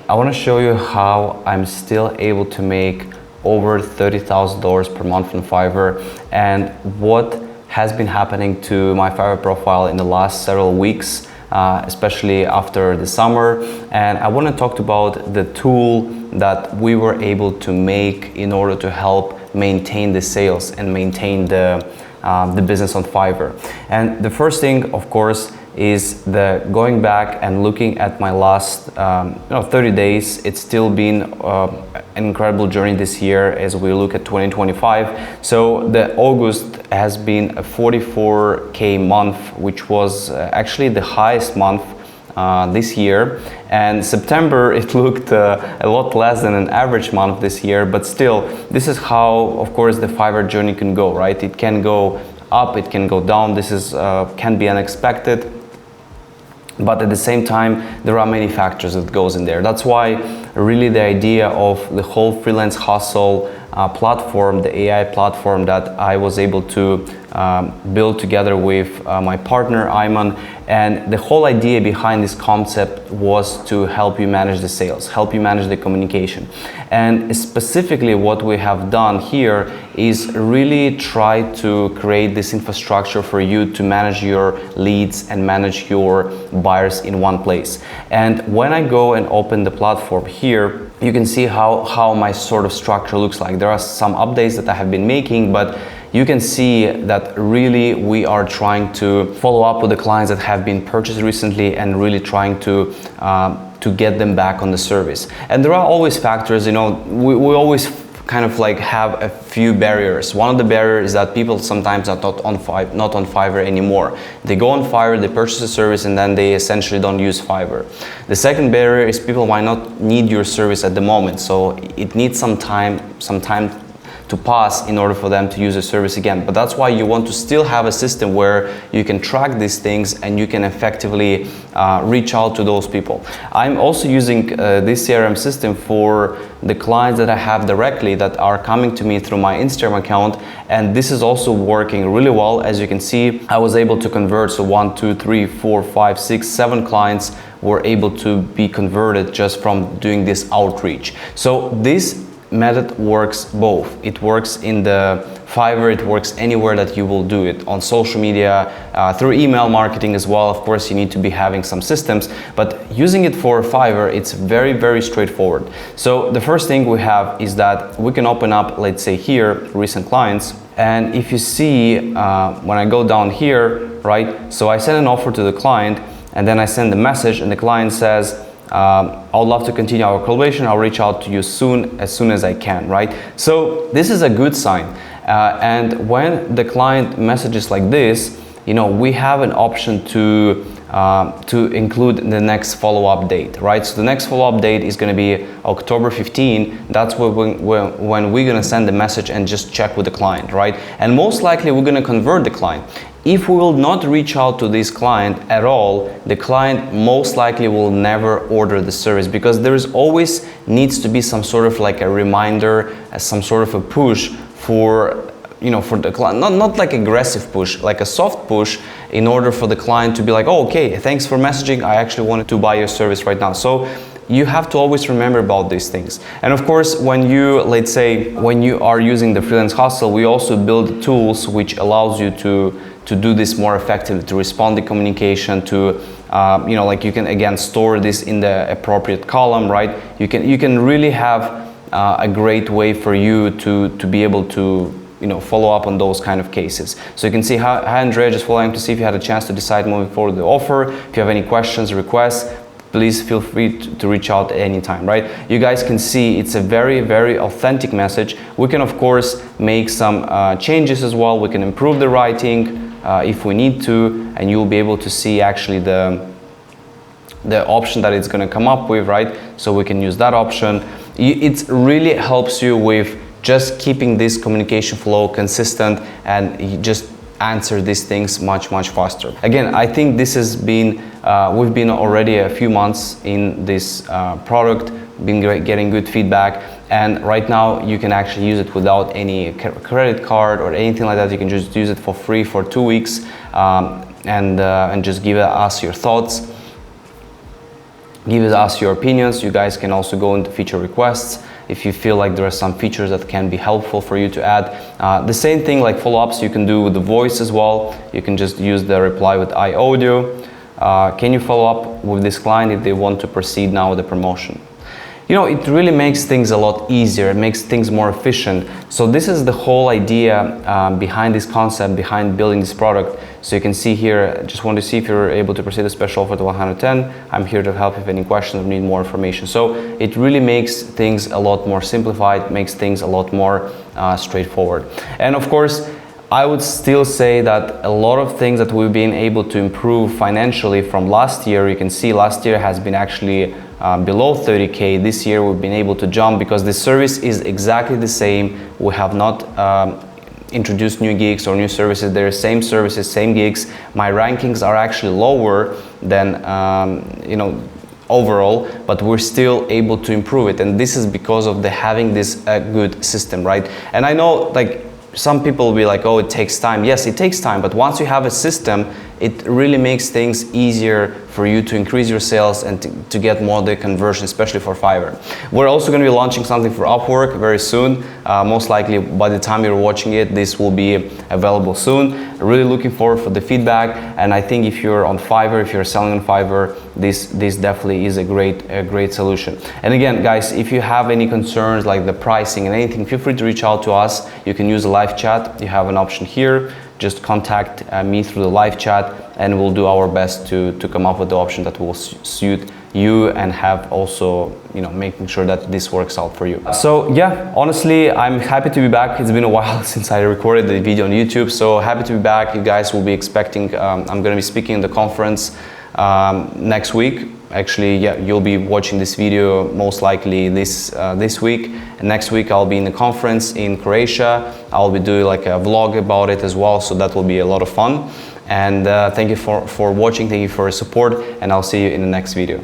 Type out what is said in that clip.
I want to show you how I'm still able to make over $30,000 per month on Fiverr, and what has been happening to my Fiverr profile in the last several weeks, especially after the summer. And I want to talk about the tool that we were able to make in order to help maintain the sales and maintain the business on Fiverr. And the first thing, of course, is the going back and looking at my last 30 days. It's still been an incredible journey this year as we look at 2025. So the August has been a 44K month, which was actually the highest month this year. And September, it looked a lot less than an average month this year, but still, this is how, of course, the Fiverr journey can go, right? It can go up, it can go down. This is can be unexpected, but at the same time, there are many factors that goes in there. That's why really the idea of the whole freelance hustle platform, the AI platform that I was able to build together with my partner Ayman, and the whole idea behind this concept was to help you manage the sales, help you manage the communication. And specifically what we have done here is really try to create this infrastructure for you to manage your leads and manage your buyers in one place. And when I go and open the platform here, you can see how my sort of structure looks like. There are some updates that I have been making, but you can see that really we are trying to follow up with the clients that have been purchased recently and really trying to get them back on the service. And there are always factors, we always kind of like have a few barriers. One of the barriers is that people sometimes are not on Fiverr anymore. They go on Fiverr, they purchase a service, and then they essentially don't use Fiverr. The second barrier is people might not need your service at the moment, so it needs some time to pass in order for them to use the service again. But that's why you want to still have a system where you can track these things and you can effectively reach out to those people. I'm also using this CRM system for the clients that I have directly that are coming to me through my Instagram account, and this is also working really well. As you can see, I was able to convert, so 1, 2, 3, 4, 5, 6, 7 clients were able to be converted just from doing this outreach. So this method works both. It works in the Fiverr, it works anywhere that you will do it, on social media, through email marketing as well. Of course, you need to be having some systems, but using it for Fiverr, it's very, very straightforward. So the first thing we have is that we can open up, let's say here, recent clients. And if you see, when I go down here, right, so I send an offer to the client, and then I send the message, and the client says, I would love to continue our collaboration. I'll reach out to you as soon as I can, right? So this is a good sign. And when the client messages like this, we have an option to include the next follow-up date, right? So the next follow-up date is going to be October 15. That's when we're going to send the message and just check with the client, right? And most likely we're going to convert the client. If we will not reach out to this client at all, the client most likely will never order the service, because there is always needs to be some sort of like a reminder, some sort of a push for the client, not like aggressive push, like a soft push, in order for the client to be like, oh, okay, thanks for messaging, I actually wanted to buy your service right now. So you have to always remember about these things. And of course, when you are using the freelance hustle, we also build tools which allows you to do this more effectively, to respond to communication, to you can again store this in the appropriate column, right? You can really have a great way for you to be able to follow up on those kind of cases. So you can see, hi Andrea, just following to see if you had a chance to decide moving forward with the offer. If you have any questions, requests, please feel free to reach out at any time, right? You guys can see it's a very, very authentic message. We can of course make some changes as well. We can improve the writing if we need to, and you'll be able to see actually the option that it's going to come up with, right? So we can use that option. It really helps you with just keeping this communication flow consistent, and you just answer these things much faster. Again, I think this has been we've been already a few months in this product, been getting good feedback, and right now you can actually use it without any credit card or anything like that. You can just use it for free for 2 weeks, and just give us your thoughts. give us your opinions. You guys can also go into feature requests if you feel like there are some features that can be helpful for you to add. The same thing like follow-ups you can do with the voice as well. You can just use the reply with iAudio. Can you follow up with this client if they want to proceed now with the promotion? You know, it really makes things a lot easier. It makes things more efficient. So this is the whole idea behind this concept, behind building this product. So you can see here, I just want to see if you're able to proceed a special offer to 110. I'm here to help if any questions or need more information. So it really makes things a lot more simplified, makes things a lot more straightforward. And of course, I would still say that a lot of things that we've been able to improve financially from last year, you can see last year has been actually below 30K. This year we've been able to jump because the service is exactly the same. We have not introduced new gigs or new services. They're same services, same gigs. My rankings are actually lower than you know, overall, but we're still able to improve it, and this is because of the having this good system, right? And I know, like, some people will be like, oh, it takes time. Yes, it takes time, but once you have a system, it really makes things easier for you to increase your sales and to get more of the conversion, especially for Fiverr. We're also going to be launching something for Upwork very soon. Most likely by the time you're watching it, this will be available soon. Really looking forward for the feedback, and I think if you're on Fiverr, if you're selling on Fiverr, this definitely is a great solution. And again, guys, if you have any concerns like the pricing and anything, feel free to reach out to us. You can use a live chat. You have an option here. Just contact me through the live chat, and we'll do our best to come up with the option that will suit you and have also, you know, making sure that this works out for you. So yeah, honestly, I'm happy to be back. It's been a while since I recorded the video on YouTube, so happy to be back. You guys will be expecting, I'm going to be speaking in the conference next week. Actually, yeah, you'll be watching this video most likely this week. And next week I'll be in the conference in Croatia. I'll be doing like a vlog about it as well, so that will be a lot of fun. And thank you for watching, thank you for your support, and I'll see you in the next video.